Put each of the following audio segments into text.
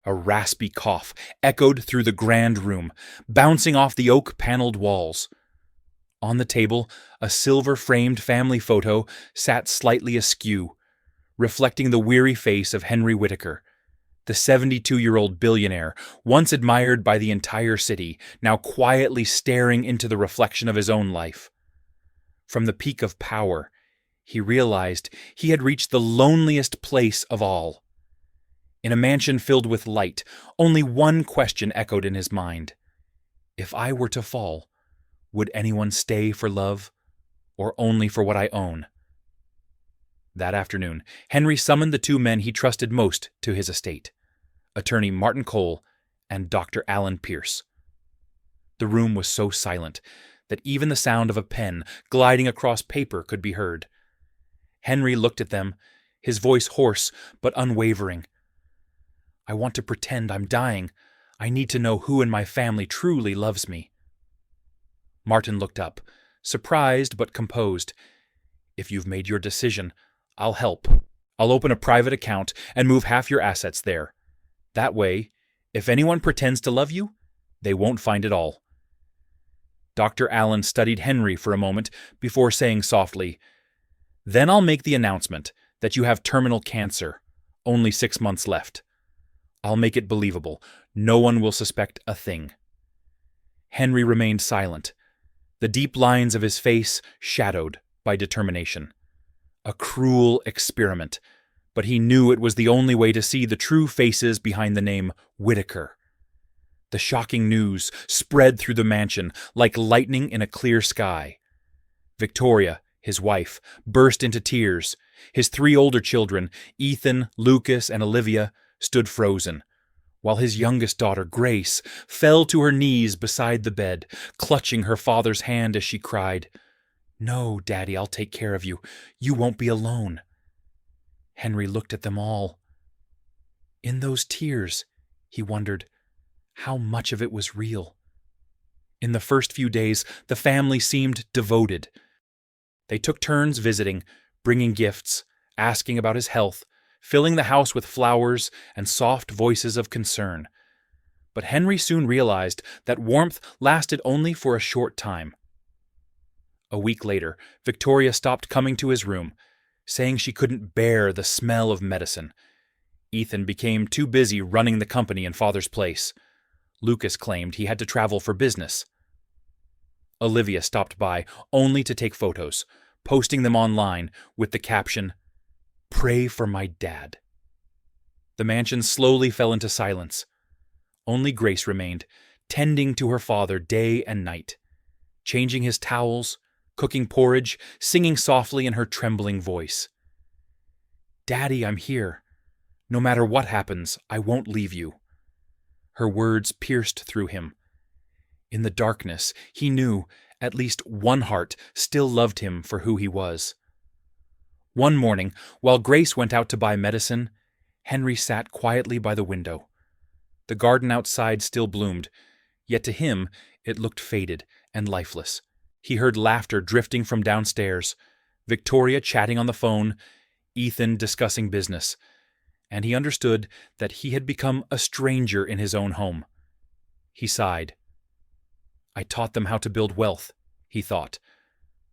A raspy cough echoed through the grand room, bouncing off the oak-paneled walls. On the table, a silver-framed family photo sat slightly askew, reflecting the weary face of Henry Whitaker, the 72-year-old billionaire, once admired by the entire city, now quietly staring into the reflection of his own life. From the peak of power, he realized he had reached the loneliest place of all. In a mansion filled with light, only one question echoed in his mind. If I were to fall, would anyone stay for love, or only for what I own? That afternoon, Henry summoned the two men he trusted most to his estate, attorney Martin Cole and Dr. Alan Pierce. The room was so silent that even the sound of a pen gliding across paper could be heard. Henry looked at them, his voice hoarse but unwavering. I want to pretend I'm dying. I need to know who in my family truly loves me. Martin looked up, surprised but composed. If you've made your decision, I'll help. I'll open a private account and move half your assets there. That way, if anyone pretends to love you, they won't find it all. Dr. Allen studied Henry for a moment before saying softly, Then I'll make the announcement that you have terminal cancer, only 6 months left. I'll make it believable. No one will suspect a thing. Henry remained silent, the deep lines of his face shadowed by determination. A cruel experiment, but he knew it was the only way to see the true faces behind the name Whitaker. The shocking news spread through the mansion like lightning in a clear sky. Victoria, his wife, burst into tears. His 3 older children, Ethan, Lucas, and Olivia, stood frozen, while his youngest daughter, Grace, fell to her knees beside the bed, clutching her father's hand as she cried, No, Daddy, I'll take care of you. You won't be alone. Henry looked at them all. In those tears, he wondered, how much of it was real? In the first few days, the family seemed devoted. They took turns visiting, bringing gifts, asking about his health, filling the house with flowers and soft voices of concern. But Henry soon realized that warmth lasted only for a short time. A week later, Victoria stopped coming to his room, saying she couldn't bear the smell of medicine. Ethan became too busy running the company in father's place. Lucas claimed he had to travel for business. Olivia stopped by only to take photos, posting them online with the caption, Pray for my dad. The mansion slowly fell into silence. Only Grace remained, tending to her father day and night, changing his towels, cooking porridge, singing softly in her trembling voice. Daddy, I'm here. No matter what happens, I won't leave you. Her words pierced through him. In the darkness, he knew at least one heart still loved him for who he was. One morning, while Grace went out to buy medicine, Henry sat quietly by the window. The garden outside still bloomed, yet to him it looked faded and lifeless. He heard laughter drifting from downstairs, Victoria chatting on the phone, Ethan discussing business, and he understood that he had become a stranger in his own home. He sighed. I taught them how to build wealth, he thought,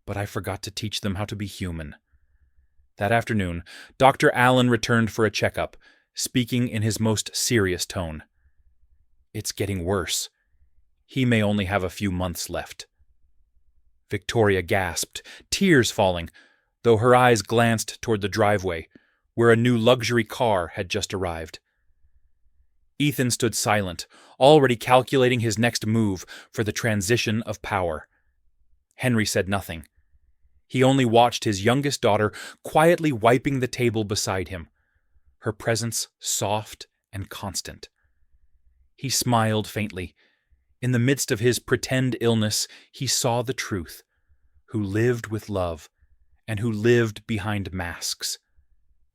but I forgot to teach them how to be human. That afternoon, Dr. Allen returned for a checkup, speaking in his most serious tone. It's getting worse. He may only have a few months left. Victoria gasped, tears falling, though her eyes glanced toward the driveway, where a new luxury car had just arrived. Ethan stood silent, already calculating his next move for the transition of power. Henry said nothing. He only watched his youngest daughter quietly wiping the table beside him, her presence soft and constant. He smiled faintly. In the midst of his pretend illness, he saw the truth, who lived with love and who lived behind masks.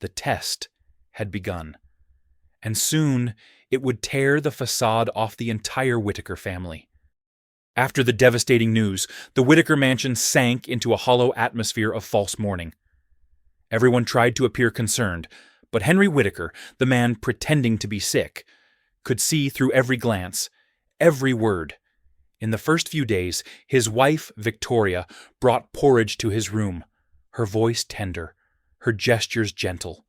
The test had begun, and soon it would tear the facade off the entire Whitaker family. After the devastating news, the Whitaker mansion sank into a hollow atmosphere of false mourning. Everyone tried to appear concerned, but Henry Whitaker, the man pretending to be sick, could see through every glance, every word. In the first few days, his wife, Victoria, brought porridge to his room, her voice tender, her gestures gentle.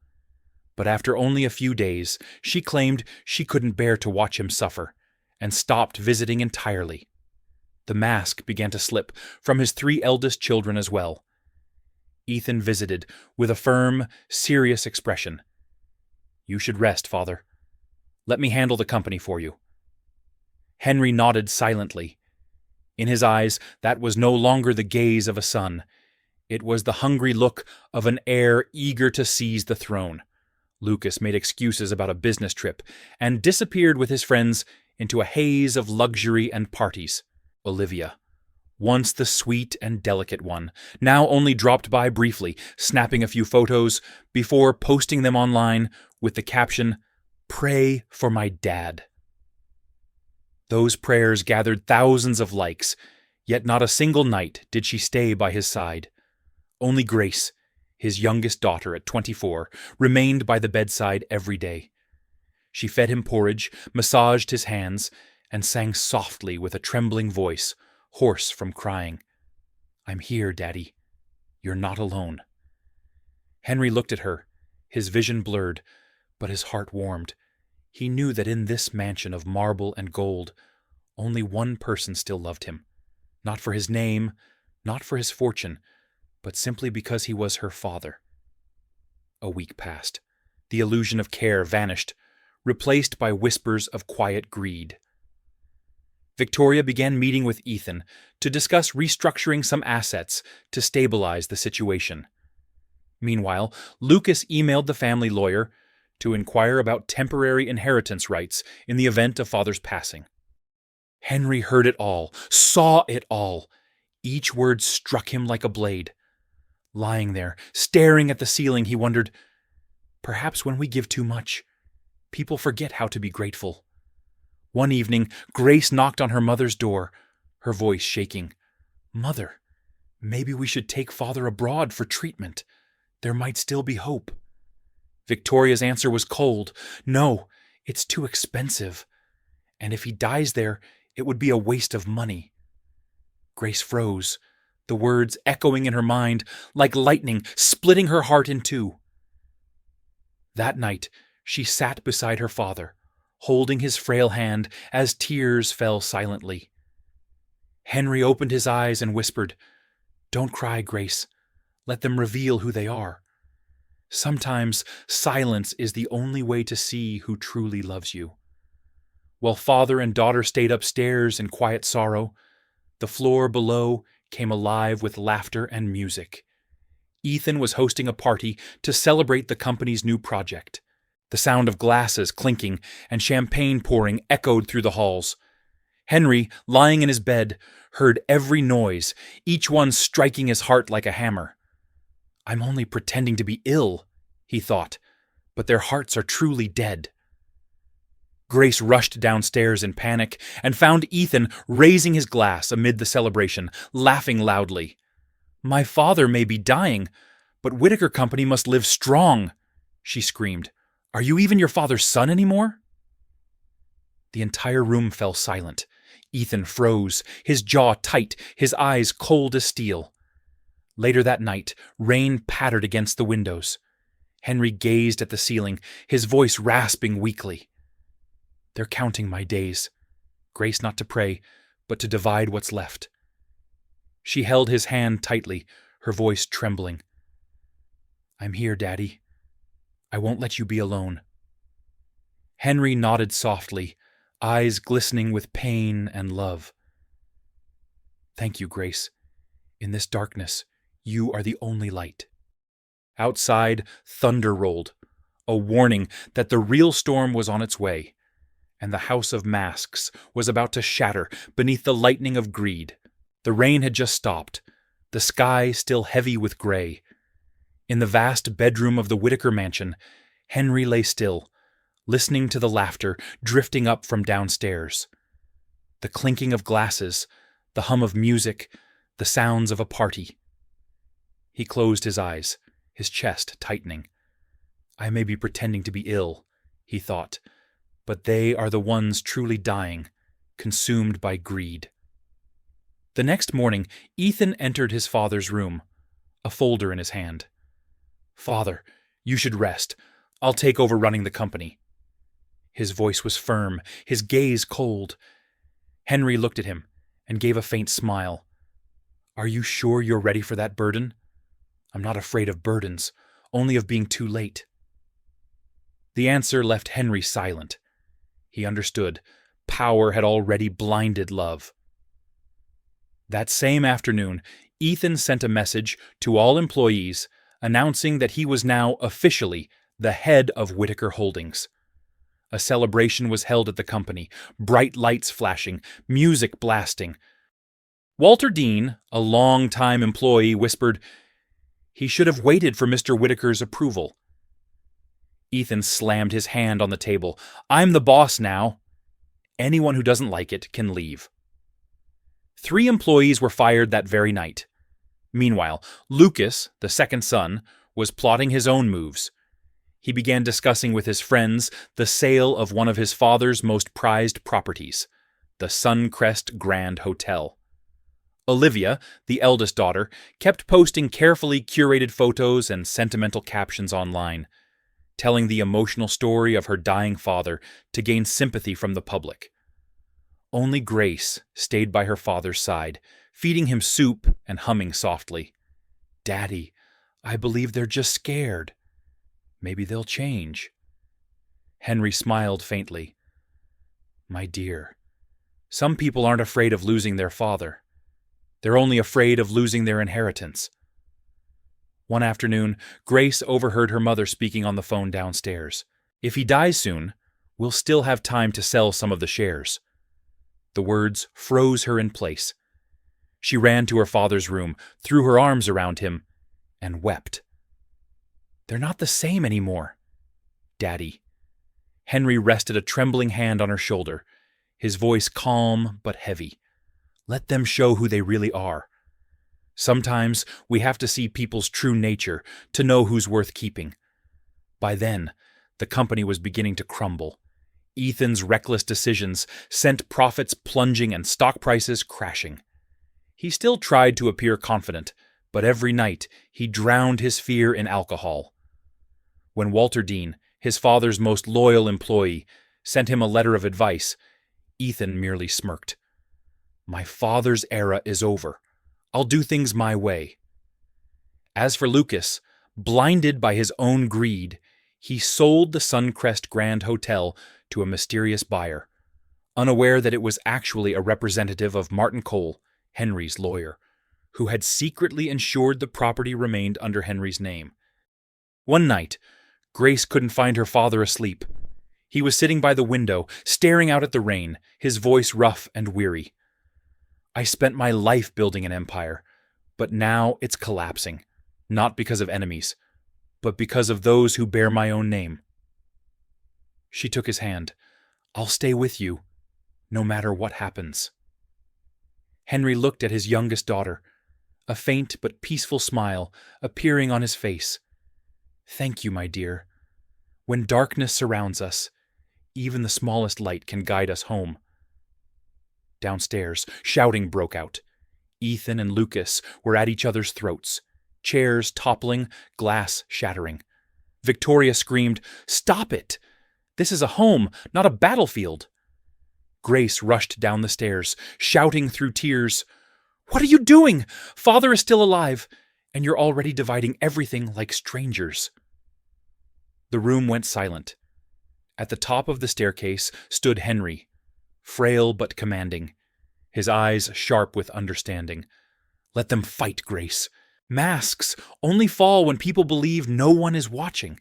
But after only a few days, she claimed she couldn't bear to watch him suffer, and stopped visiting entirely. The mask began to slip from his 3 eldest children as well. Ethan visited with a firm, serious expression. "You should rest, Father. Let me handle the company for you." Henry nodded silently. In his eyes, that was no longer the gaze of a son. It was the hungry look of an heir eager to seize the throne. Lucas made excuses about a business trip and disappeared with his friends into a haze of luxury and parties. Olivia, once the sweet and delicate one, now only dropped by briefly, snapping a few photos before posting them online with the caption, "Pray for my dad." Those prayers gathered thousands of likes, yet not a single night did she stay by his side. Only Grace, his youngest daughter at 24, remained by the bedside every day. She fed him porridge, massaged his hands, and sang softly with a trembling voice, hoarse from crying, "I'm here, Daddy. You're not alone." Henry looked at her, his vision blurred, but his heart warmed. He knew that in this mansion of marble and gold, only one person still loved him, not for his name, not for his fortune, but simply because he was her father. A week passed. The illusion of care vanished, replaced by whispers of quiet greed. Victoria began meeting with Ethan to discuss restructuring some assets to stabilize the situation. Meanwhile, Lucas emailed the family lawyer to inquire about temporary inheritance rights in the event of father's passing. Henry heard it all, saw it all. Each word struck him like a blade. Lying there, staring at the ceiling, he wondered, perhaps when we give too much, people forget how to be grateful. One evening, Grace knocked on her mother's door, her voice shaking. "Mother, maybe we should take father abroad for treatment. There might still be hope." Victoria's answer was cold. "No, it's too expensive. And if he dies there, it would be a waste of money." Grace froze, the words echoing in her mind like lightning, splitting her heart in two. That night, she sat beside her father, holding his frail hand as tears fell silently. Henry opened his eyes and whispered, "Don't cry, Grace. Let them reveal who they are. Sometimes silence is the only way to see who truly loves you." While father and daughter stayed upstairs in quiet sorrow, the floor below came alive with laughter and music. Ethan was hosting a party to celebrate the company's new project. The sound of glasses clinking and champagne pouring echoed through the halls. Henry, lying in his bed, heard every noise, each one striking his heart like a hammer. "I'm only pretending to be ill," he thought, "but their hearts are truly dead." Grace rushed downstairs in panic and found Ethan raising his glass amid the celebration, laughing loudly. "My father may be dying, but Whitaker Company must live strong," she screamed. "Are you even your father's son anymore?" The entire room fell silent. Ethan froze, his jaw tight, his eyes cold as steel. Later that night, rain pattered against the windows. Henry gazed at the ceiling, his voice rasping weakly. "They're counting my days. Grace not to pray, but to divide what's left." She held his hand tightly, her voice trembling. "I'm here, Daddy. I won't let you be alone." Henry nodded softly, eyes glistening with pain and love. "Thank you, Grace. In this darkness, you are the only light." Outside, thunder rolled, a warning that the real storm was on its way, and the house of masks was about to shatter beneath the lightning of greed. The rain had just stopped, the sky still heavy with gray. In the vast bedroom of the Whitaker mansion, Henry lay still, listening to the laughter drifting up from downstairs. The clinking of glasses, the hum of music, the sounds of a party. He closed his eyes, his chest tightening. "I may be pretending to be ill," he thought, but they are the ones truly dying, consumed by greed. The next morning, Ethan entered his father's room, a folder in his hand. "Father, you should rest. I'll take over running the company." His voice was firm, his gaze cold. Henry looked at him and gave a faint smile. "Are you sure you're ready for that burden?" "I'm not afraid of burdens, only of being too late." The answer left Henry silent. He understood. Power had already blinded love. That same afternoon, Ethan sent a message to all employees announcing that he was now officially the head of Whitaker Holdings. A celebration was held at the company, bright lights flashing, music blasting. Walter Dean, a long-time employee, whispered, "He should have waited for Mr. Whitaker's approval." Ethan slammed his hand on the table. "I'm the boss now. Anyone who doesn't like it can leave." 3 employees were fired that very night. Meanwhile, Lucas, the second son, was plotting his own moves. He began discussing with his friends the sale of one of his father's most prized properties, the Suncrest Grand Hotel. Olivia, the eldest daughter, kept posting carefully curated photos and sentimental captions online, telling the emotional story of her dying father to gain sympathy from the public. Only Grace stayed by her father's side, feeding him soup and humming softly. "Daddy, I believe they're just scared. Maybe they'll change." Henry smiled faintly. "My dear, some people aren't afraid of losing their father. They're only afraid of losing their inheritance." One afternoon, Grace overheard her mother speaking on the phone downstairs. "If he dies soon, we'll still have time to sell some of the shares." The words froze her in place. She ran to her father's room, threw her arms around him, and wept. "They're not the same anymore, Daddy." Henry rested a trembling hand on her shoulder, his voice calm but heavy. "Let them show who they really are. Sometimes we have to see people's true nature to know who's worth keeping." By then, the company was beginning to crumble. Ethan's reckless decisions sent profits plunging and stock prices crashing. He still tried to appear confident, but every night he drowned his fear in alcohol. When Walter Dean, his father's most loyal employee, sent him a letter of advice, Ethan merely smirked. "My father's era is over. I'll do things my way." As for Lucas, blinded by his own greed, he sold the Suncrest Grand Hotel to a mysterious buyer, unaware that it was actually a representative of Martin Cole, Henry's lawyer, who had secretly ensured the property remained under Henry's name. One night, Grace couldn't find her father asleep. He was sitting by the window, staring out at the rain, his voice rough and weary. "I spent my life building an empire, but now it's collapsing, not because of enemies, but because of those who bear my own name." She took his hand. "I'll stay with you, no matter what happens." Henry looked at his youngest daughter, a faint but peaceful smile appearing on his face. "Thank you, my dear. When darkness surrounds us, even the smallest light can guide us home." Downstairs, shouting broke out. Ethan and Lucas were at each other's throats, chairs toppling, glass shattering. Victoria screamed, "Stop it! This is a home, not a battlefield." Grace rushed down the stairs, shouting through tears, "What are you doing? Father is still alive, and you're already dividing everything like strangers." The room went silent. At the top of the staircase stood Henry, frail but commanding, his eyes sharp with understanding. "Let them fight, Grace. Masks only fall when people believe no one is watching."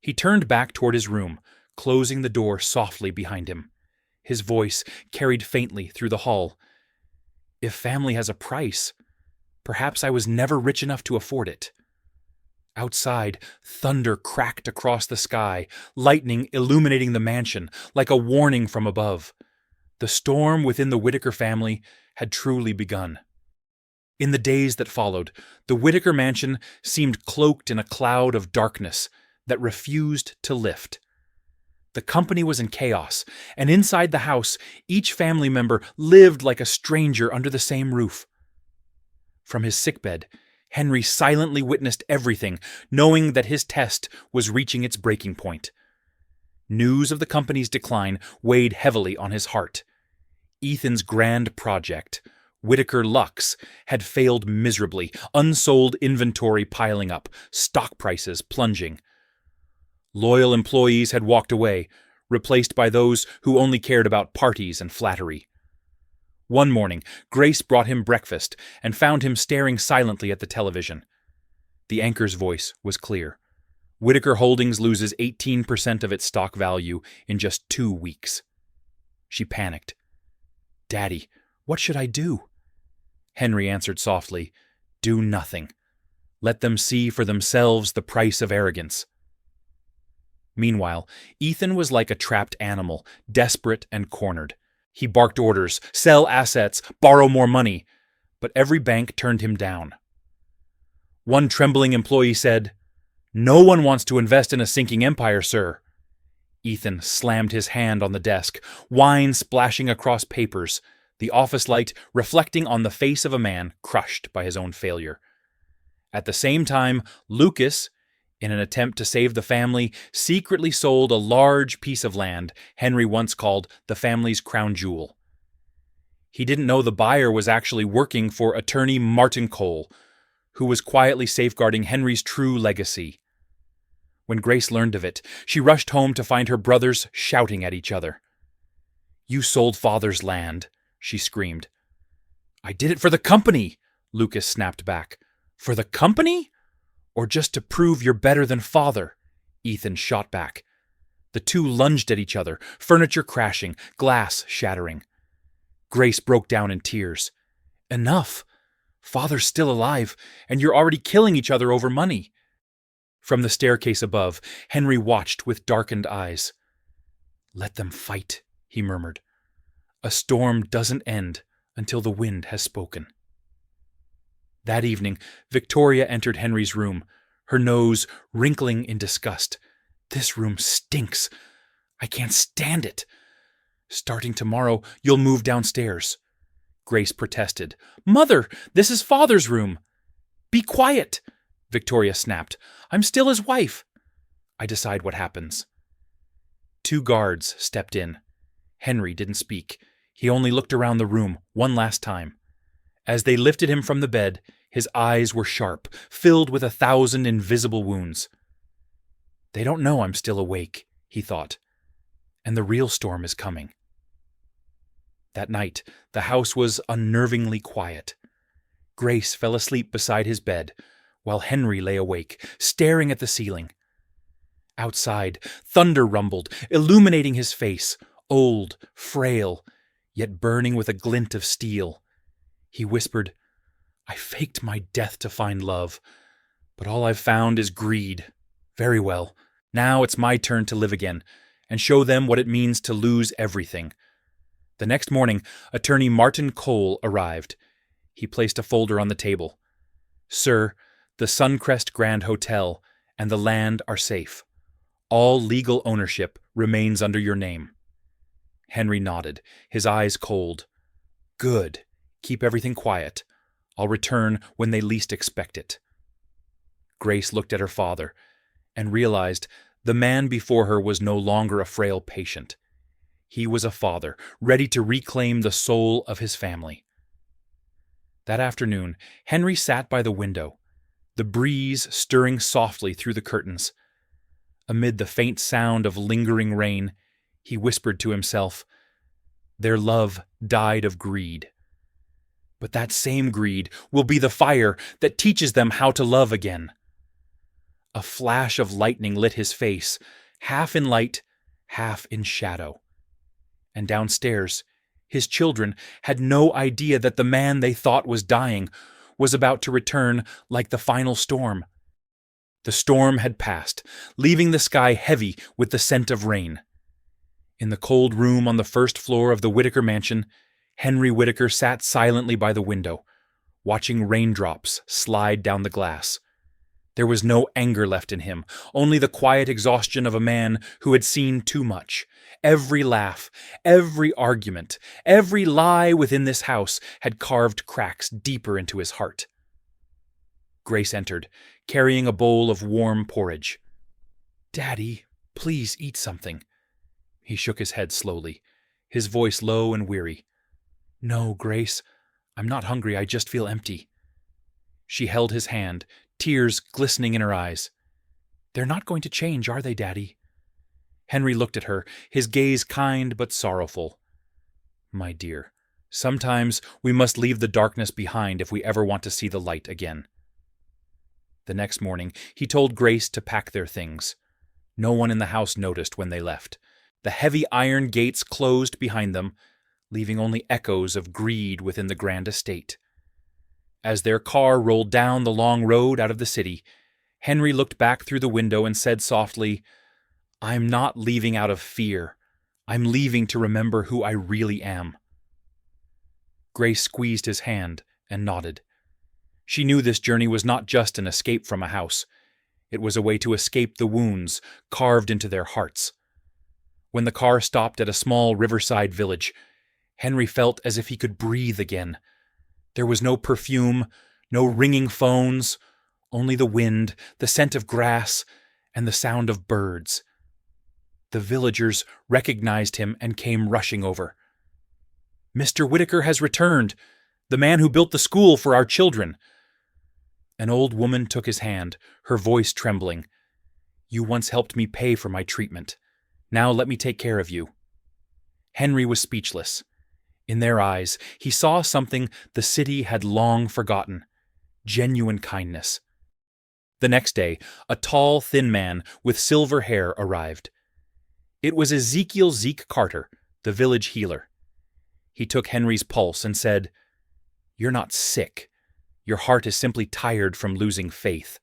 He turned back toward his room, closing the door softly behind him. His voice carried faintly through the hall. "If family has a price, perhaps I was never rich enough to afford it." Outside, thunder cracked across the sky, lightning illuminating the mansion like a warning from above. The storm within the Whitaker family had truly begun. In the days that followed, the Whitaker mansion seemed cloaked in a cloud of darkness that refused to lift. The company was in chaos, and inside the house, each family member lived like a stranger under the same roof. From his sickbed, Henry silently witnessed everything, knowing that his test was reaching its breaking point. News of the company's decline weighed heavily on his heart. Ethan's grand project, Whitaker Lux, had failed miserably, unsold inventory piling up, stock prices plunging. Loyal employees had walked away, replaced by those who only cared about parties and flattery. One morning, Grace brought him breakfast and found him staring silently at the television. The anchor's voice was clear. Whitaker Holdings loses 18% of its stock value in just 2 weeks. She panicked. "Daddy, what should I do?" Henry answered softly, "Do nothing. Let them see for themselves the price of arrogance." Meanwhile, Ethan was like a trapped animal, desperate and cornered. He barked orders, sell assets, borrow more money, but every bank turned him down. One trembling employee said, "No one wants to invest in a sinking empire, sir." Ethan slammed his hand on the desk, wine splashing across papers, the office light reflecting on the face of a man crushed by his own failure. At the same time, Lucas, in an attempt to save the family, secretly sold a large piece of land Henry once called the family's crown jewel. He didn't know the buyer was actually working for attorney Martin Cole, who was quietly safeguarding Henry's true legacy. When Grace learned of it, she rushed home to find her brothers shouting at each other. "You sold Father's land," she screamed. "I did it for the company," Lucas snapped back. "For the company? Or just to prove you're better than Father?" Ethan shot back. The two lunged at each other, furniture crashing, glass shattering. Grace broke down in tears. "Enough! Father's still alive, and you're already killing each other over money." From the staircase above, Henry watched with darkened eyes. "Let them fight," he murmured. "A storm doesn't end until the wind has spoken." That evening, Victoria entered Henry's room, her nose wrinkling in disgust. "This room stinks. I can't stand it." "Starting tomorrow, you'll move downstairs." Grace protested. "Mother, this is Father's room." "Be quiet," Victoria snapped. "I'm still his wife." "I decide what happens." 2 guards stepped in. Henry didn't speak. He only looked around the room one last time. As they lifted him from the bed, his eyes were sharp, filled with 1,000 invisible wounds. "They don't know I'm still awake," he thought. "And the real storm is coming." That night, the house was unnervingly quiet. Grace fell asleep beside his bed, while Henry lay awake, staring at the ceiling. Outside, thunder rumbled, illuminating his face, old, frail, yet burning with a glint of steel. He whispered, "I faked my death to find love, but all I've found is greed. Very well. Now it's my turn to live again, and show them what it means to lose everything." The next morning, attorney Martin Cole arrived. He placed a folder on the table. "Sir, the Suncrest Grand Hotel and the land are safe. All legal ownership remains under your name." Henry nodded, his eyes cold. "Good. Keep everything quiet. I'll return when they least expect it." Grace looked at her father and realized the man before her was no longer a frail patient. He was a father, ready to reclaim the soul of his family. That afternoon, Henry sat by the window, the breeze stirring softly through the curtains. Amid the faint sound of lingering rain, he whispered to himself, "Their love died of greed. But that same greed will be the fire that teaches them how to love again." A flash of lightning lit his face, half in light, half in shadow. And downstairs, his children had no idea that the man they thought was dying was about to return like the final storm. The storm had passed, leaving the sky heavy with the scent of rain. In the cold room on the first floor of the Whitaker mansion, Henry Whitaker sat silently by the window, watching raindrops slide down the glass. There was no anger left in him, only the quiet exhaustion of a man who had seen too much. Every laugh, every argument, every lie within this house had carved cracks deeper into his heart. Grace entered, carrying a bowl of warm porridge. "Daddy, please eat something." He shook his head slowly, his voice low and weary. "No, Grace, I'm not hungry, I just feel empty." She held his hand, tears glistening in her eyes. "They're not going to change, are they, Daddy?" Henry looked at her, his gaze kind but sorrowful. "My dear, sometimes we must leave the darkness behind if we ever want to see the light again." The next morning, he told Grace to pack their things. No one in the house noticed when they left. The heavy iron gates closed behind them, leaving only echoes of greed within the grand estate. As their car rolled down the long road out of the city, Henry looked back through the window and said softly, "I'm not leaving out of fear. I'm leaving to remember who I really am." Grace squeezed his hand and nodded. She knew this journey was not just an escape from a house. It was a way to escape the wounds carved into their hearts. When the car stopped at a small riverside village, Henry felt as if he could breathe again. There was no perfume, no ringing phones, only the wind, the scent of grass, and the sound of birds. The villagers recognized him and came rushing over. "Mr. Whitaker has returned, the man who built the school for our children." An old woman took his hand, her voice trembling. "You once helped me pay for my treatment. Now let me take care of you." Henry was speechless. In their eyes, he saw something the city had long forgotten: genuine kindness. The next day, a tall, thin man with silver hair arrived. It was Ezekiel Zeke Carter, the village healer. He took Henry's pulse and said, "You're not sick. Your heart is simply tired from losing faith."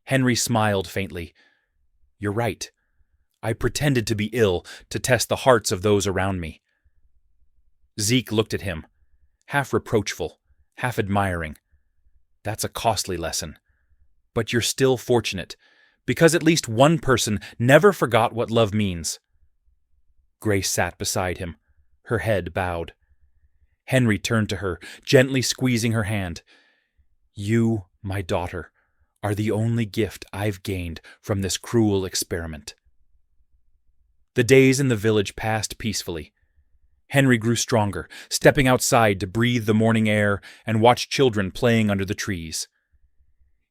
Henry smiled faintly. "You're right. I pretended to be ill to test the hearts of those around me." Zeke looked at him, half reproachful, half admiring. "That's a costly lesson. But you're still fortunate, because at least one person never forgot what love means." Grace sat beside him, her head bowed. Henry turned to her, gently squeezing her hand. "You, my daughter, are the only gift I've gained from this cruel experiment." The days in the village passed peacefully. Henry grew stronger, stepping outside to breathe the morning air and watch children playing under the trees.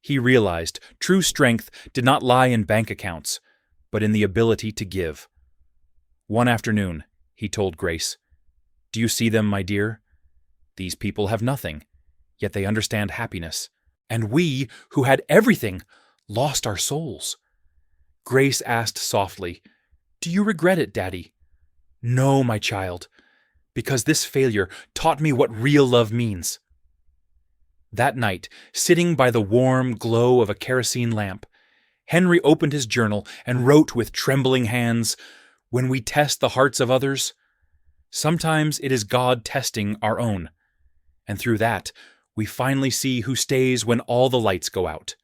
He realized true strength did not lie in bank accounts, but in the ability to give. One afternoon, he told Grace, "Do you see them, my dear? These people have nothing, yet they understand happiness. And we, who had everything, lost our souls." Grace asked softly, "Do you regret it, Daddy?" "No, my child, because this failure taught me what real love means." That night, sitting by the warm glow of a kerosene lamp, Henry opened his journal and wrote with trembling hands, "When we test the hearts of others, sometimes it is God testing our own. And through that, we finally see who stays when all the lights go out."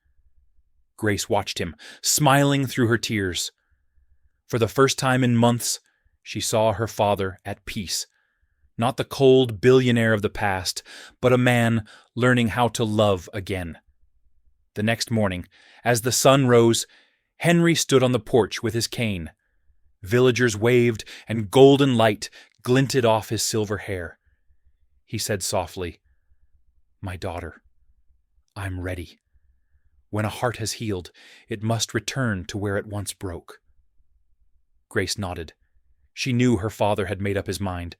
Grace watched him, smiling through her tears. For the first time in months, she saw her father at peace. Not the cold billionaire of the past, but a man learning how to love again. The next morning, as the sun rose, Henry stood on the porch with his cane. Villagers waved, and golden light glinted off his silver hair. He said softly, "My daughter, I'm ready. When a heart has healed, it must return to where it once broke." Grace nodded. She knew her father had made up his mind.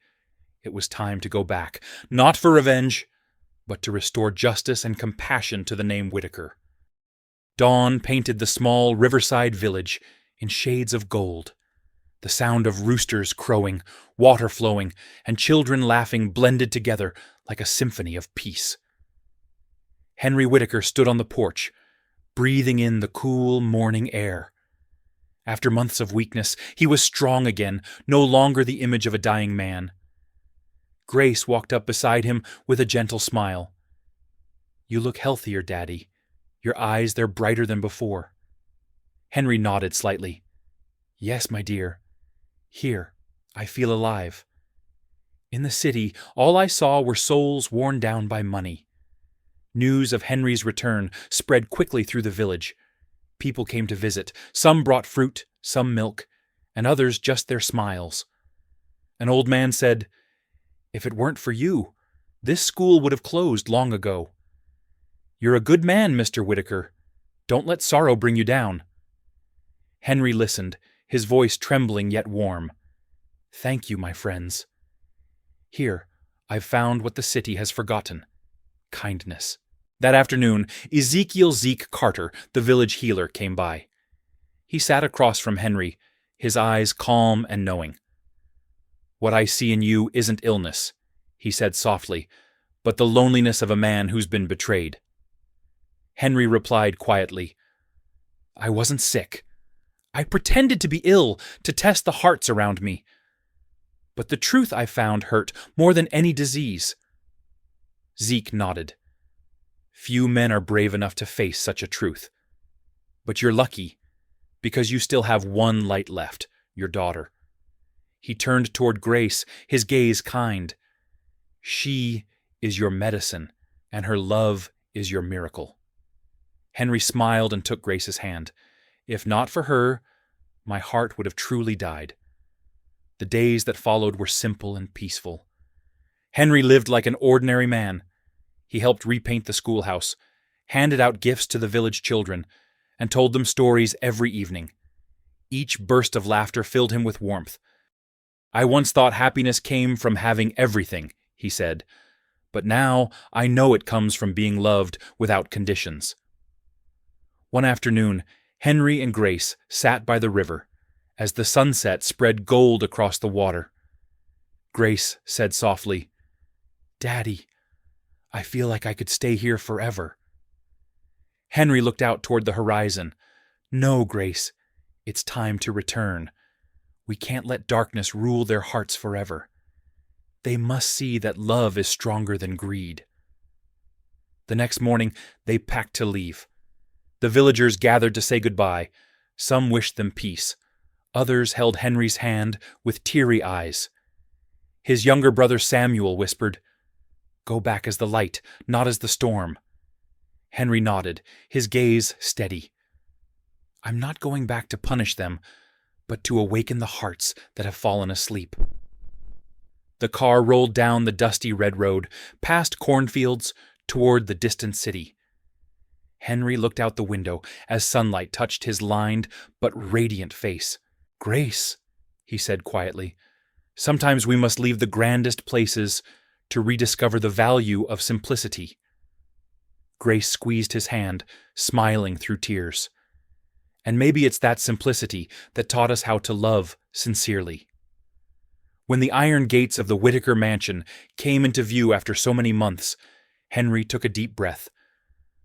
It was time to go back, not for revenge, but to restore justice and compassion to the name Whitaker. Dawn painted the small riverside village in shades of gold. The sound of roosters crowing, water flowing, and children laughing blended together like a symphony of peace. Henry Whitaker stood on the porch, breathing in the cool morning air. After months of weakness, he was strong again, no longer the image of a dying man. Grace walked up beside him with a gentle smile. "You look healthier, Daddy. Your eyes, they're brighter than before." Henry nodded slightly. "Yes, my dear. Here, I feel alive. In the city, all I saw were souls worn down by money. News of Henry's return spread quickly through the village. People came to visit. Some brought fruit, some milk, and others just their smiles. An old man said, 'If it weren't for you, this school would have closed long ago. You're a good man, Mr. Whitaker. Don't let sorrow bring you down.' Henry listened, his voice trembling yet warm. 'Thank you, my friends. Here, I've found what the city has forgotten: kindness.'" That afternoon, Ezekiel Zeke Carter, the village healer, came by. He sat across from Henry, his eyes calm and knowing. "What I see in you isn't illness," he said softly, "but the loneliness of a man who's been betrayed." Henry replied quietly, "I wasn't sick. I pretended to be ill to test the hearts around me. But the truth I found hurt more than any disease." Zeke nodded. "Few men are brave enough to face such a truth. But you're lucky, because you still have one light left, your daughter." He turned toward Grace, his gaze kind. "She is your medicine, and her love is your miracle." Henry smiled and took Grace's hand. "If not for her, my heart would have truly died." The days that followed were simple and peaceful. Henry lived like an ordinary man. He helped repaint the schoolhouse, handed out gifts to the village children, and told them stories every evening. Each burst of laughter filled him with warmth. "I once thought happiness came from having everything," he said, "but now I know it comes from being loved without conditions." One afternoon, Henry and Grace sat by the river as the sunset spread gold across the water. Grace said softly, "Daddy, I feel like I could stay here forever." Henry looked out toward the horizon. "No, Grace, it's time to return. We can't let darkness rule their hearts forever. They must see that love is stronger than greed." The next morning, they packed to leave. The villagers gathered to say goodbye. Some wished them peace. Others held Henry's hand with teary eyes. His younger brother Samuel whispered, "Go back as the light, not as the storm." Henry nodded, his gaze steady. "I'm not going back to punish them, but to awaken the hearts that have fallen asleep." The car rolled down the dusty red road, past cornfields, toward the distant city. Henry looked out the window as sunlight touched his lined but radiant face. "Grace," he said quietly, "sometimes we must leave the grandest places to rediscover the value of simplicity." Grace squeezed his hand, smiling through tears. "And maybe it's that simplicity that taught us how to love sincerely." When the iron gates of the Whitaker mansion came into view after so many months, Henry took a deep breath.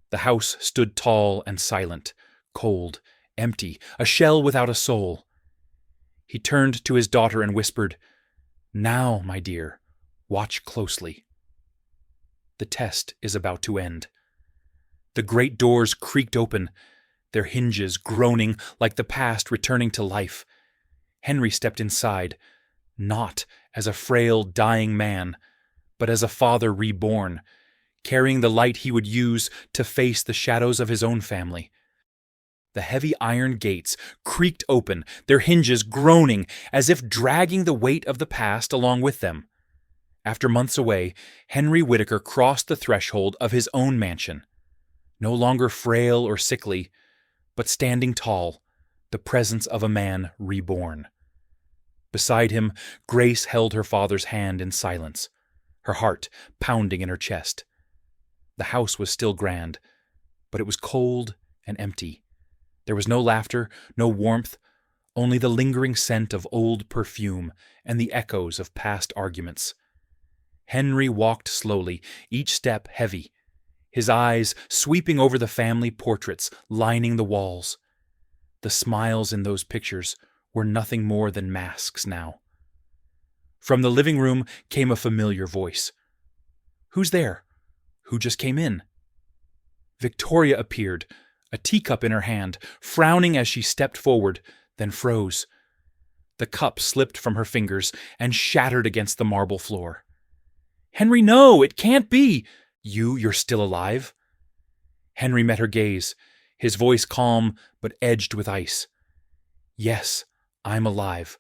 The house stood tall and silent, cold, empty, a shell without a soul. He turned to his daughter and whispered, "Now, my dear, watch closely. The test is about to end." The great doors creaked open, their hinges groaning like the past returning to life. Henry stepped inside, not as a frail, dying man, but as a father reborn, carrying the light he would use to face the shadows of his own family. The heavy iron gates creaked open, their hinges groaning as if dragging the weight of the past along with them. After months away, Henry Whitaker crossed the threshold of his own mansion. No longer frail or sickly, but standing tall, the presence of a man reborn. Beside him, Grace held her father's hand in silence, her heart pounding in her chest. The house was still grand, but it was cold and empty. There was no laughter, no warmth, only the lingering scent of old perfume and the echoes of past arguments. Henry walked slowly, each step heavy, his eyes sweeping over the family portraits lining the walls. The smiles in those pictures were nothing more than masks now. From the living room came a familiar voice. "Who's there? Who just came in?" Victoria appeared, a teacup in her hand, frowning as she stepped forward, then froze. The cup slipped from her fingers and shattered against the marble floor. "Henry, no! It can't be! You're still alive?" Henry met her gaze, his voice calm but edged with ice. "Yes, I'm alive,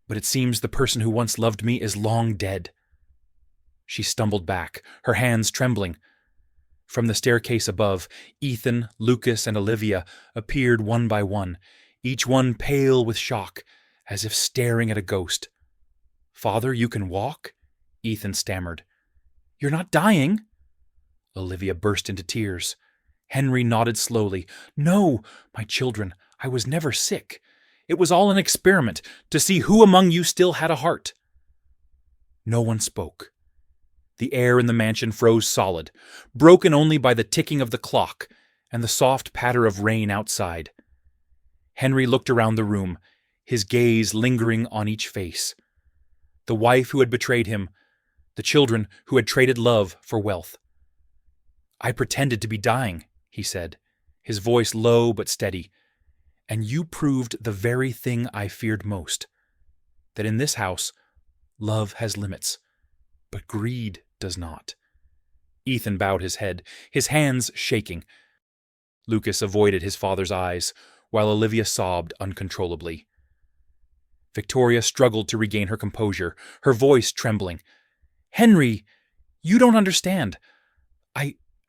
but it seems the person who once loved me is long dead." She stumbled back, her hands trembling. From the staircase above, Ethan, Lucas, and Olivia appeared one by one, each one pale with shock, as if staring at a ghost. "Father, you can walk?" Ethan stammered. "You're not dying?" Olivia burst into tears. Henry nodded slowly. "No, my children, I was never sick. It was all an experiment, to see who among you still had a heart." No one spoke. The air in the mansion froze solid, broken only by the ticking of the clock and the soft patter of rain outside. Henry looked around the room, his gaze lingering on each face. The wife who had betrayed him, the children who had traded love for wealth. "I pretended to be dying," he said, his voice low but steady, "and you proved the very thing I feared most, that in this house, love has limits, but greed does not." Ethan bowed his head, his hands shaking. Lucas avoided his father's eyes, while Olivia sobbed uncontrollably. Victoria struggled to regain her composure, her voice trembling. "Henry, you don't understand.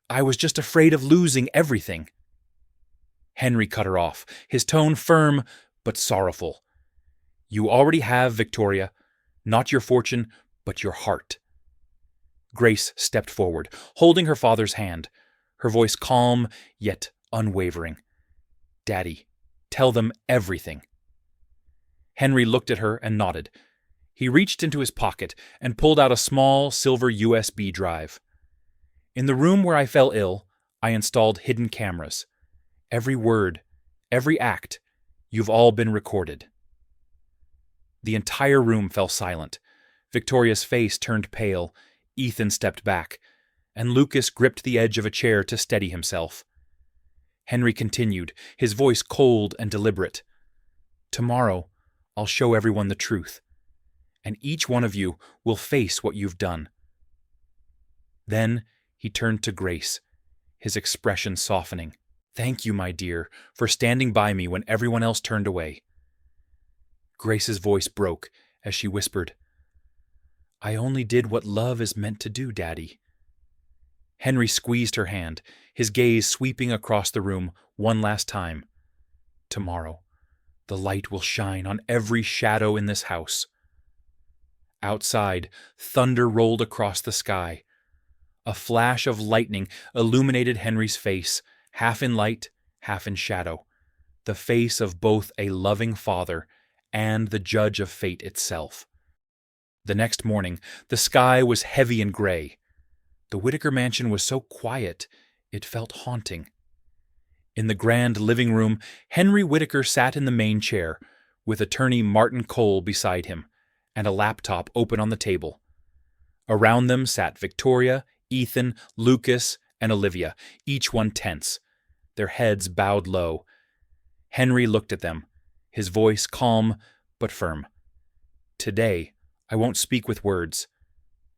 I was just afraid of losing everything." Henry cut her off, his tone firm but sorrowful. "You already have, Victoria, not your fortune, but your heart." Grace stepped forward, holding her father's hand, her voice calm yet unwavering. "Daddy, tell them everything." Henry looked at her and nodded. He reached into his pocket and pulled out a small silver USB drive. "In the room where I fell ill, I installed hidden cameras. Every word, every act, you've all been recorded." The entire room fell silent. Victoria's face turned pale. Ethan stepped back, and Lucas gripped the edge of a chair to steady himself. Henry continued, his voice cold and deliberate. "Tomorrow, I'll show everyone the truth, and each one of you will face what you've done." Then he turned to Grace, his expression softening. "Thank you, my dear, for standing by me when everyone else turned away." Grace's voice broke as she whispered, "I only did what love is meant to do, Daddy." Henry squeezed her hand, his gaze sweeping across the room one last time. "Tomorrow, the light will shine on every shadow in this house." Outside, thunder rolled across the sky. A flash of lightning illuminated Henry's face, half in light, half in shadow, the face of both a loving father and the judge of fate itself. The next morning, the sky was heavy and gray. The Whitaker mansion was so quiet, it felt haunting. In the grand living room, Henry Whitaker sat in the main chair, with attorney Martin Cole beside him, and a laptop open on the table. Around them sat Victoria, Ethan, Lucas, and Olivia, each one tense, their heads bowed low. Henry looked at them, his voice calm but firm. "Today, I won't speak with words,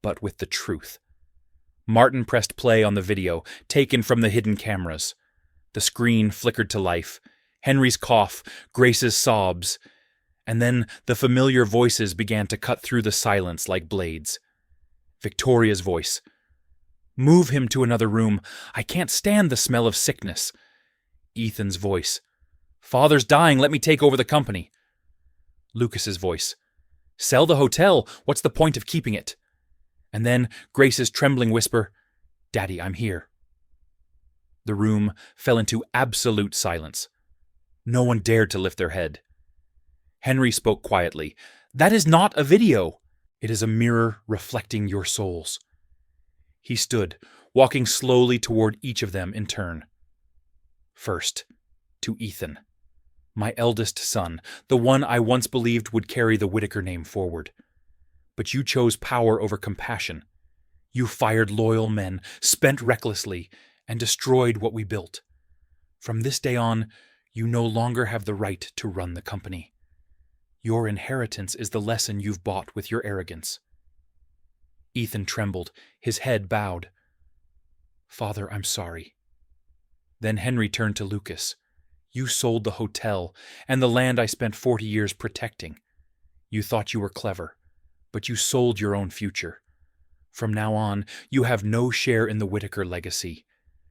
but with the truth." Martin pressed play on the video, taken from the hidden cameras. The screen flickered to life. Henry's cough, Grace's sobs, and then the familiar voices began to cut through the silence like blades. Victoria's voice. "Move him to another room. I can't stand the smell of sickness." Ethan's voice. "Father's dying. Let me take over the company." Lucas's voice. "Sell the hotel. What's the point of keeping it?" And then Grace's trembling whisper, "Daddy, I'm here." The room fell into absolute silence. No one dared to lift their head. Henry spoke quietly. "That is not a video. It is a mirror reflecting your souls." He stood, walking slowly toward each of them in turn. First, to Ethan, my eldest son, the one I once believed would carry the Whitaker name forward. But you chose power over compassion. You fired loyal men, spent recklessly, and destroyed what we built. From this day on, you no longer have the right to run the company. Your inheritance is the lesson you've bought with your arrogance." Ethan trembled, his head bowed. "Father, I'm sorry." Then Henry turned to Lucas. "You sold the hotel and the land I spent 40 years protecting. You thought you were clever, but you sold your own future. From now on, you have no share in the Whitaker legacy.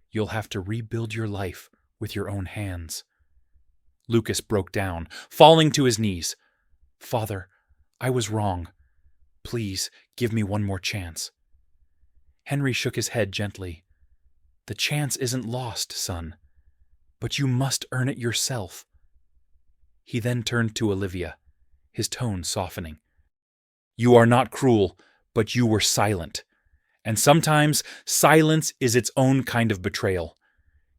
You'll have to rebuild your life with your own hands." Lucas broke down, falling to his knees. "Father, I was wrong. Please give me one more chance." Henry shook his head gently. "The chance isn't lost, son, but you must earn it yourself." He then turned to Olivia, his tone softening. "You are not cruel, but you were silent. And sometimes silence is its own kind of betrayal.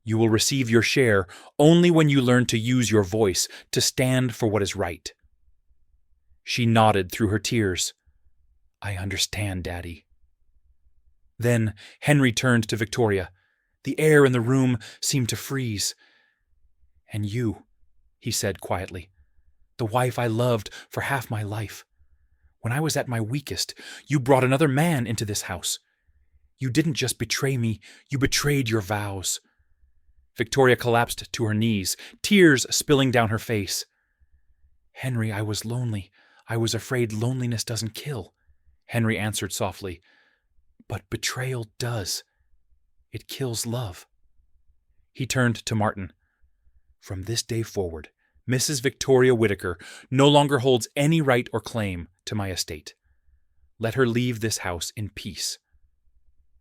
You will receive your share only when you learn to use your voice to stand for what is right." She nodded through her tears. "I understand, Daddy." Then Henry turned to Victoria. The air in the room seemed to freeze. "And you," he said quietly, "the wife I loved for half my life. When I was at my weakest, you brought another man into this house. You didn't just betray me, you betrayed your vows." Victoria collapsed to her knees, tears spilling down her face. "Henry, I was lonely. I was afraid loneliness doesn't kill," Henry answered softly. "But betrayal does. It kills love." He turned to Martin. "From this day forward, Mrs. Victoria Whitaker no longer holds any right or claim to my estate. Let her leave this house in peace."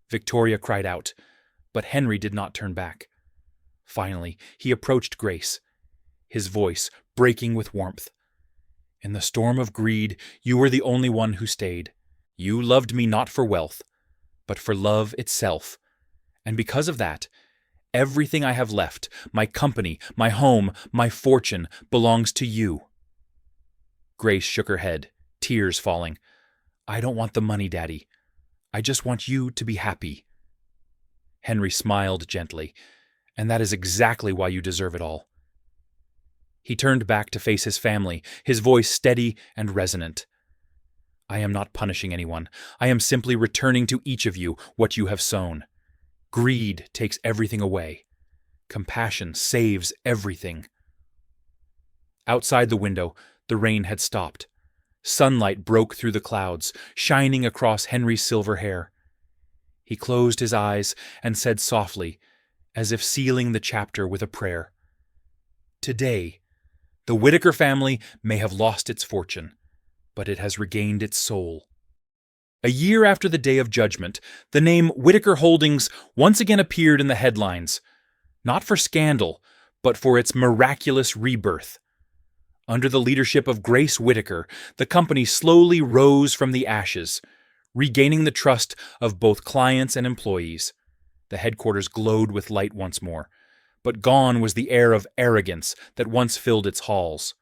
Victoria cried out, but Henry did not turn back. Finally, he approached Grace, his voice breaking with warmth. "In the storm of greed, you were the only one who stayed. You loved me not for wealth, but for love itself. And because of that, everything I have left, my company, my home, my fortune, belongs to you." Grace shook her head, tears falling. "I don't want the money, Daddy. I just want you to be happy." Henry smiled gently. "And that is exactly why you deserve it all." He turned back to face his family, his voice steady and resonant. "I am not punishing anyone. I am simply returning to each of you what you have sown. Greed takes everything away. Compassion saves everything." Outside the window, the rain had stopped. Sunlight broke through the clouds, shining across Henry's silver hair. He closed his eyes and said softly, as if sealing the chapter with a prayer, "Today, the Whitaker family may have lost its fortune, but it has regained its soul." A year after the Day of Judgment, the name Whitaker Holdings once again appeared in the headlines, not for scandal, but for its miraculous rebirth. Under the leadership of Grace Whitaker, the company slowly rose from the ashes, regaining the trust of both clients and employees. The headquarters glowed with light once more, but gone was the air of arrogance that once filled its halls.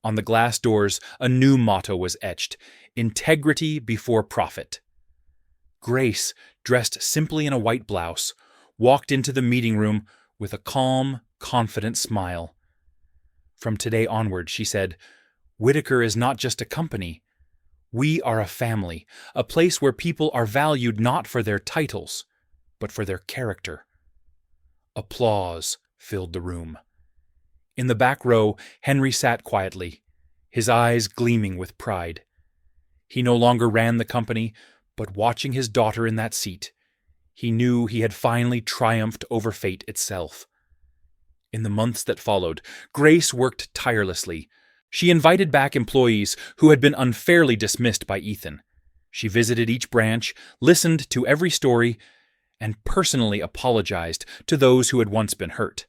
On the glass doors, a new motto was etched: "Integrity before profit." Grace, dressed simply in a white blouse, walked into the meeting room with a calm, confident smile. From today onward, she said, "Whitaker is not just a company. We are a family, a place where people are valued not for their titles, but for their character." Applause filled the room. In the back row, Henry sat quietly, his eyes gleaming with pride. He no longer ran the company, but watching his daughter in that seat, he knew he had finally triumphed over fate itself. In the months that followed, Grace worked tirelessly. She invited back employees who had been unfairly dismissed by Ethan. She visited each branch, listened to every story, and personally apologized to those who had once been hurt.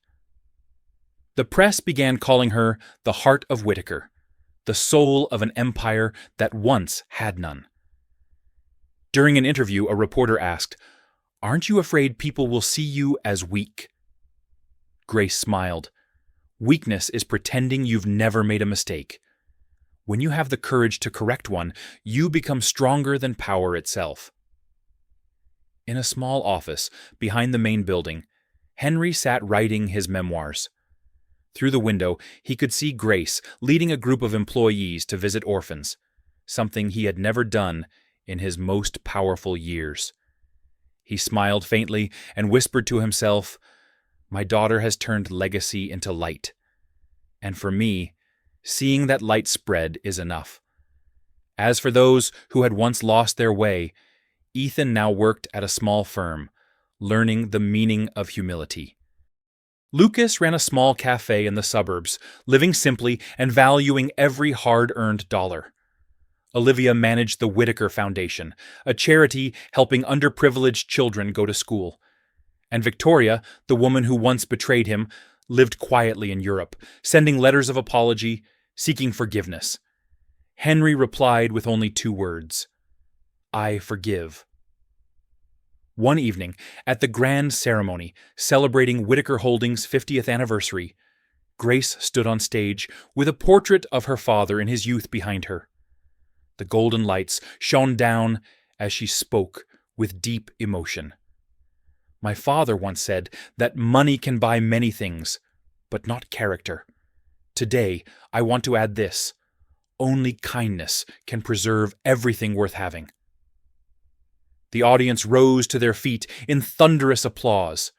The press began calling her the Heart of Whitaker, the soul of an empire that once had none. During an interview, a reporter asked, "Aren't you afraid people will see you as weak?" Grace smiled. "Weakness is pretending you've never made a mistake. When you have the courage to correct one, you become stronger than power itself." In a small office behind the main building, Henry sat writing his memoirs. Through the window, he could see Grace leading a group of employees to visit orphans, something he had never done in his most powerful years. He smiled faintly and whispered to himself, "My daughter has turned legacy into light. And for me, seeing that light spread is enough." As for those who had once lost their way, Ethan now worked at a small firm, learning the meaning of humility. Lucas ran a small cafe in the suburbs, living simply and valuing every hard-earned dollar. Olivia managed the Whitaker Foundation, a charity helping underprivileged children go to school. And Victoria, the woman who once betrayed him, lived quietly in Europe, sending letters of apology, seeking forgiveness. Henry replied with only 2 words: "I forgive." One evening, at the grand ceremony celebrating Whitaker Holdings' 50th anniversary, Grace stood on stage with a portrait of her father in his youth behind her. The golden lights shone down as she spoke with deep emotion. "My father once said that money can buy many things, but not character. Today, I want to add this: only kindness can preserve everything worth having." The audience rose to their feet in thunderous applause.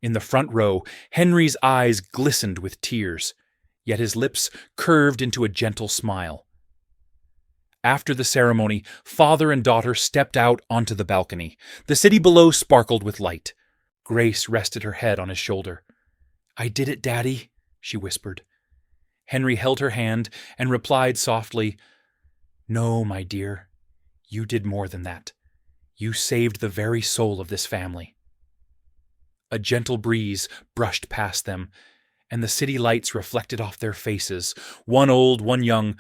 In the front row, Henry's eyes glistened with tears, yet his lips curved into a gentle smile. After the ceremony, father and daughter stepped out onto the balcony. The city below sparkled with light. Grace rested her head on his shoulder. "I did it, Daddy," she whispered. Henry held her hand and replied softly, "No, my dear, you did more than that. You saved the very soul of this family." A gentle breeze brushed past them, and the city lights reflected off their faces, one old, one young,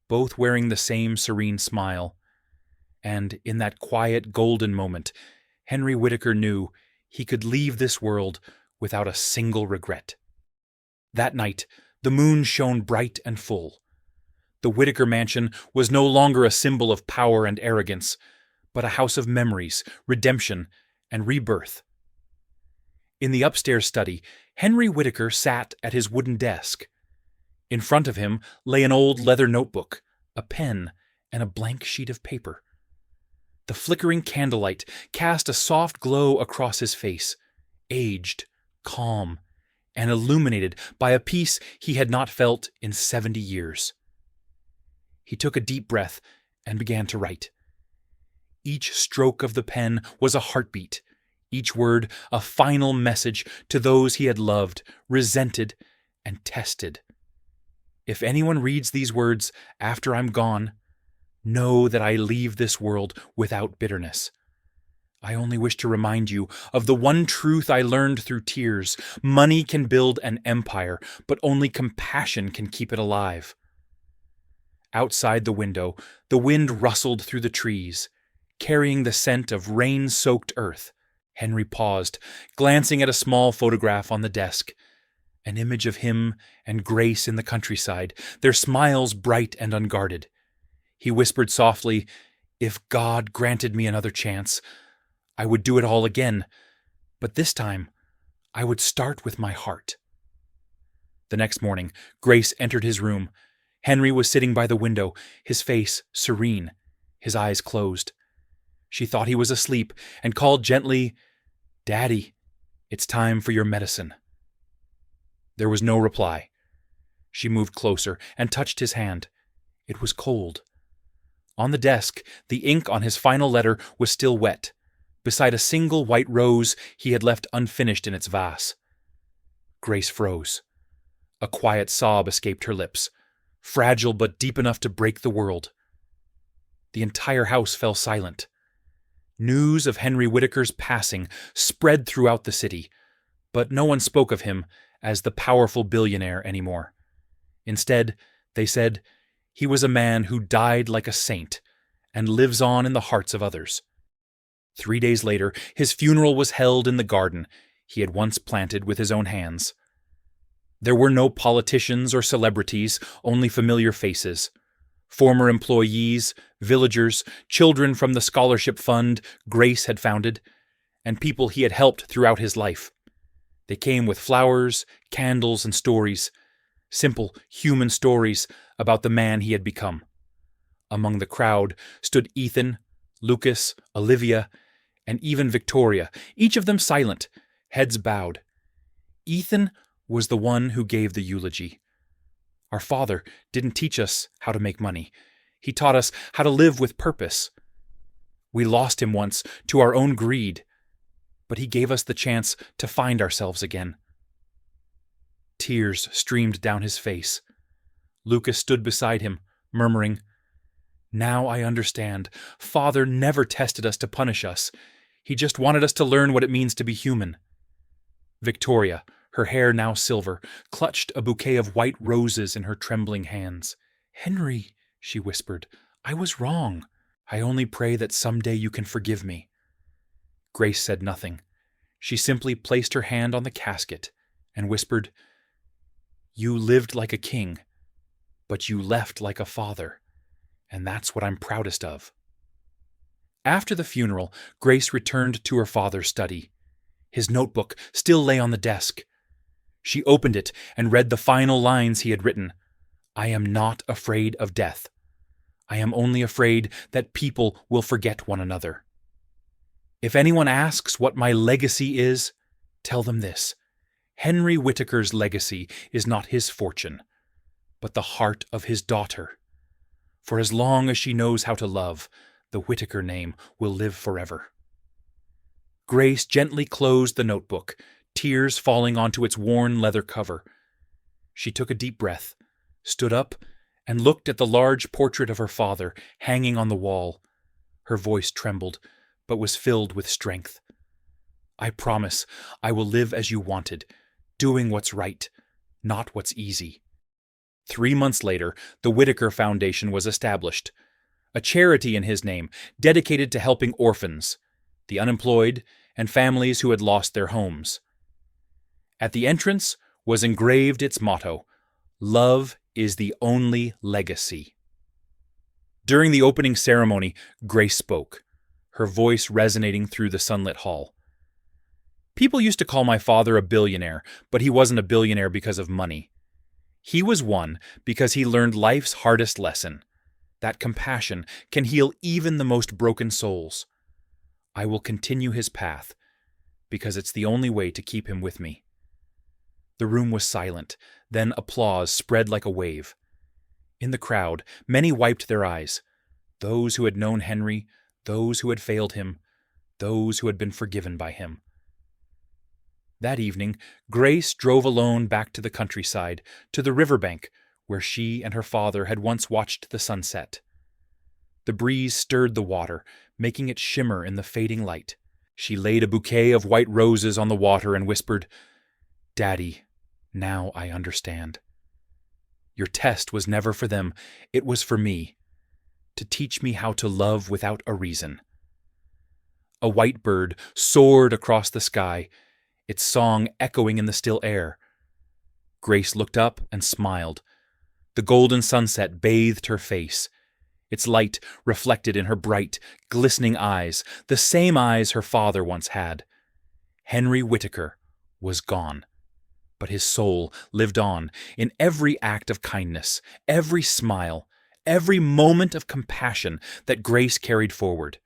both wearing the same serene smile. And in that quiet, golden moment, Henry Whitaker knew he could leave this world without a single regret. That night, the moon shone bright and full. The Whitaker mansion was no longer a symbol of power and arrogance, but a house of memories, redemption, and rebirth. In the upstairs study, Henry Whitaker sat at his wooden desk. In front of him lay an old leather notebook, a pen, and a blank sheet of paper. The flickering candlelight cast a soft glow across his face, aged, calm, and illuminated by a peace he had not felt in 70 years. He took a deep breath and began to write. Each stroke of the pen was a heartbeat, each word a final message to those he had loved, resented, and tested. If anyone reads these words after I'm gone, know that I leave this world without bitterness. I only wish to remind you of the one truth I learned through tears. Money can build an empire, but only compassion can keep it alive. Outside the window, the wind rustled through the trees, carrying the scent of rain-soaked earth. Henry paused, glancing at a small photograph on the desk. An image of him and Grace in the countryside, their smiles bright and unguarded. He whispered softly, "If God granted me another chance, I would do it all again, but this time I would start with my heart." The next morning, Grace entered his room. Henry was sitting by the window, his face serene, his eyes closed. She thought he was asleep and called gently, "Daddy, it's time for your medicine." There was no reply. She moved closer and touched his hand. It was cold. On the desk, the ink on his final letter was still wet, beside a single white rose he had left unfinished in its vase. Grace froze. A quiet sob escaped her lips, fragile but deep enough to break the world. The entire house fell silent. News of Henry Whitaker's passing spread throughout the city, but no one spoke of him as the powerful billionaire anymore. Instead, they said, he was a man who died like a saint and lives on in the hearts of others. 3 days later, his funeral was held in the garden he had once planted with his own hands. There were no politicians or celebrities, only familiar faces. Former employees, villagers, children from the scholarship fund Grace had founded, and people he had helped throughout his life. They came with flowers, candles, and stories, simple human stories about the man he had become. Among the crowd stood Ethan, Lucas, Olivia, and even Victoria, each of them silent, heads bowed. Ethan was the one who gave the eulogy. Our father didn't teach us how to make money. He taught us how to live with purpose. We lost him once to our own greed, but he gave us the chance to find ourselves again. Tears streamed down his face. Lucas stood beside him, murmuring, "Now I understand. Father never tested us to punish us. He just wanted us to learn what it means to be human." Victoria, her hair now silver, clutched a bouquet of white roses in her trembling hands. "Henry," she whispered, "I was wrong. I only pray that someday you can forgive me." Grace said nothing. She simply placed her hand on the casket and whispered, "You lived like a king, but you left like a father, and that's what I'm proudest of." After the funeral, Grace returned to her father's study. His notebook still lay on the desk. She opened it and read the final lines he had written. "I am not afraid of death. I am only afraid that people will forget one another. If anyone asks what my legacy is, tell them this. Henry Whitaker's legacy is not his fortune, but the heart of his daughter. For as long as she knows how to love, the Whitaker name will live forever." Grace gently closed the notebook, tears falling onto its worn leather cover. She took a deep breath, stood up, and looked at the large portrait of her father hanging on the wall. Her voice trembled, but was filled with strength. "I promise I will live as you wanted, doing what's right, not what's easy." 3 months later, the Whitaker Foundation was established, a charity in his name dedicated to helping orphans, the unemployed, and families who had lost their homes. At the entrance was engraved its motto, "Love is the only legacy." During the opening ceremony, Grace spoke, her voice resonating through the sunlit hall. "People used to call my father a billionaire, but he wasn't a billionaire because of money. He was one because he learned life's hardest lesson, that compassion can heal even the most broken souls. I will continue his path, because it's the only way to keep him with me." The room was silent, then applause spread like a wave. In the crowd, many wiped their eyes, those who had known Henry, those who had failed him, those who had been forgiven by him. That evening, Grace drove alone back to the countryside, to the riverbank, where she and her father had once watched the sunset. The breeze stirred the water, making it shimmer in the fading light. She laid a bouquet of white roses on the water and whispered, "Daddy, now I understand. Your test was never for them, it was for me, to teach me how to love without a reason." A white bird soared across the sky, its song echoing in the still air. Grace looked up and smiled. The golden sunset bathed her face, its light reflected in her bright, glistening eyes, the same eyes her father once had. Henry Whitaker was gone, but his soul lived on in every act of kindness, every smile, every moment of compassion that Grace carried forward.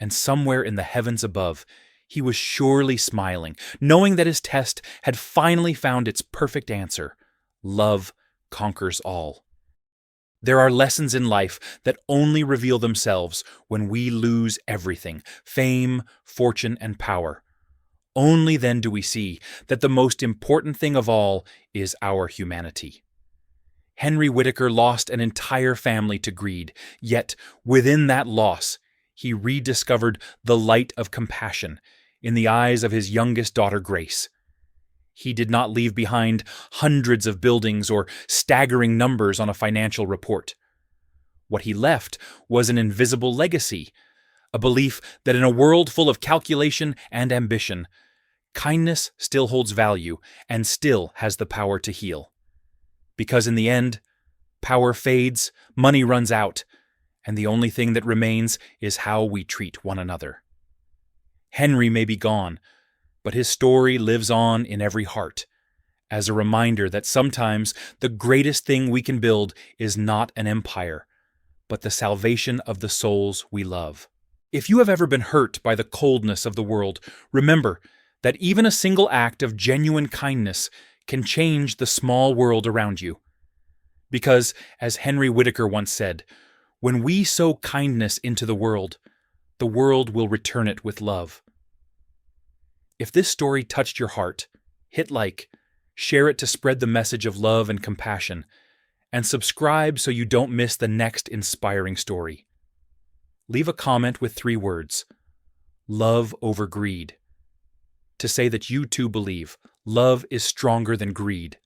And somewhere in the heavens above, he was surely smiling, knowing that his test had finally found its perfect answer. Love conquers all. There are lessons in life that only reveal themselves when we lose everything, fame, fortune, and power. Only then do we see that the most important thing of all is our humanity. Henry Whitaker lost an entire family to greed, yet within that loss, he rediscovered the light of compassion in the eyes of his youngest daughter, Grace. He did not leave behind hundreds of buildings or staggering numbers on a financial report. What he left was an invisible legacy, a belief that in a world full of calculation and ambition, kindness still holds value and still has the power to heal. Because in the end, power fades, money runs out, and the only thing that remains is how we treat one another. Henry may be gone, but his story lives on in every heart, as a reminder that sometimes the greatest thing we can build is not an empire, but the salvation of the souls we love. If you have ever been hurt by the coldness of the world, remember that even a single act of genuine kindness can change the small world around you. Because, as Henry Whitaker once said, when we sow kindness into the world will return it with love. If this story touched your heart, hit like, share it to spread the message of love and compassion, and subscribe so you don't miss the next inspiring story. Leave a comment with 3 words: love over greed, to say that you too believe love is stronger than greed.